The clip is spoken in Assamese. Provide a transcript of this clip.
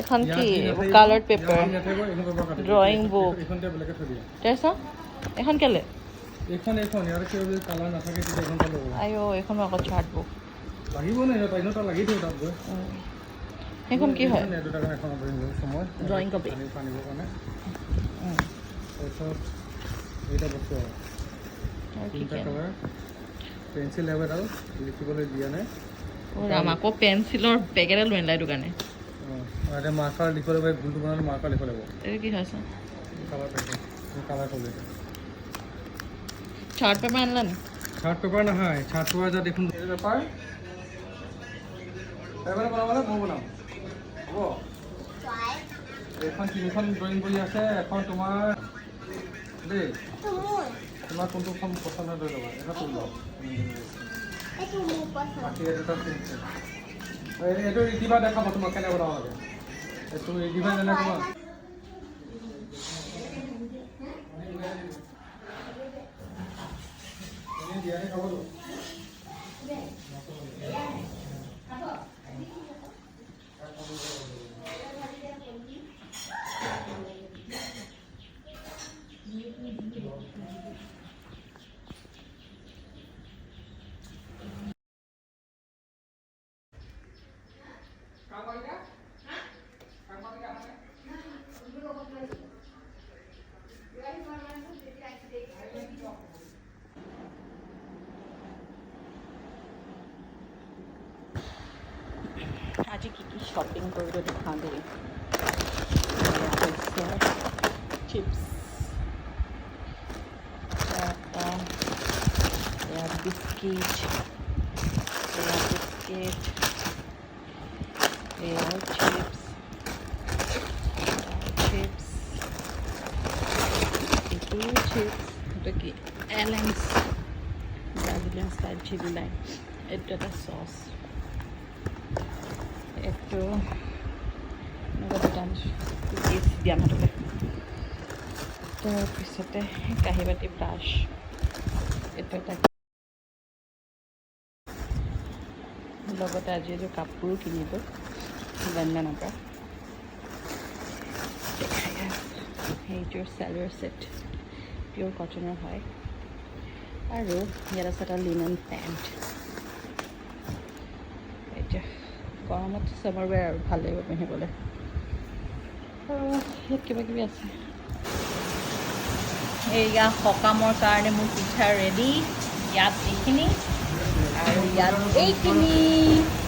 এখন কি কালাৰ্ড পেপাৰ ড্ৰয়িং বুক তাৰপিছত এখন কেলে আইঅ এখন আকৌ চাৰ্ট বুক সেইখন কি হয় ড্ৰয়িং কপি পেঞ্চিল এডাল লিখিবলৈ দিয়া নাই আকৌ পেঞ্চিলৰ পেকেট লৈ আনিলা এইটো কাৰণে এতিয়া মাৰ্কাৰ লিখিব লাগিব ভুলটো বনালে মাৰ্কাৰ লিখিব লাগিব এইটো কি হৈছে কালাৰ পেঞ্চিল কালাৰ কৰিলে চাৰ্ট পেপাৰ আনিলা নি চাৰ্ট পেপাৰ নহয় চাৰ্ট পেপাৰ যা দেখোন পেপাৰ পেপাৰ বনাবলৈ মই বনাম হ'ব এইখন তিনিখন ড্ৰয়িং কৰি আছে এখন তোমাৰ দেই তোমাৰ কোনটো খন পচন্দ লৈ ল'বা এটা তুমি লওঁ এইটো ৰিদিবা দেখাব তোমাক কেনে বনাব লাগে এইটো ৰিদিবা জানে তোমাক আজি কি কি শ্বপিং কৰিলোঁ দেখাওঁ দেই চিপছ বিস্কিট চিপছ এটা কি এলেন্স ব্ৰাজিলিয়ান স্টাইল চিলি লাইন এটা একটা সস একটু দিয়া নাথাকে তাৰপিছতে কাঁহী বাতি ব্ৰাছ এইটো এটা লগতে আজি এযোৰ কাপোৰো কিনিলোঁ বেণ্ডানাৰ পৰা সেইযোৰ চেলোৱাৰ ছেট পিয়'ৰ কটনৰ হয় আৰু ইয়াত আছে এটা লিনেন পেণ্ট এতিয়া গৰমত চামাৰ ৱেৰ আৰু ভাল লাগিব পিন্ধিবলৈ আৰু ইয়াত কিবা কিবি আছে এয়া সকামৰ কাৰণে মোৰ পিঠা ৰেডি ইয়াত এইখিনি আৰু ইয়াত এইখিনি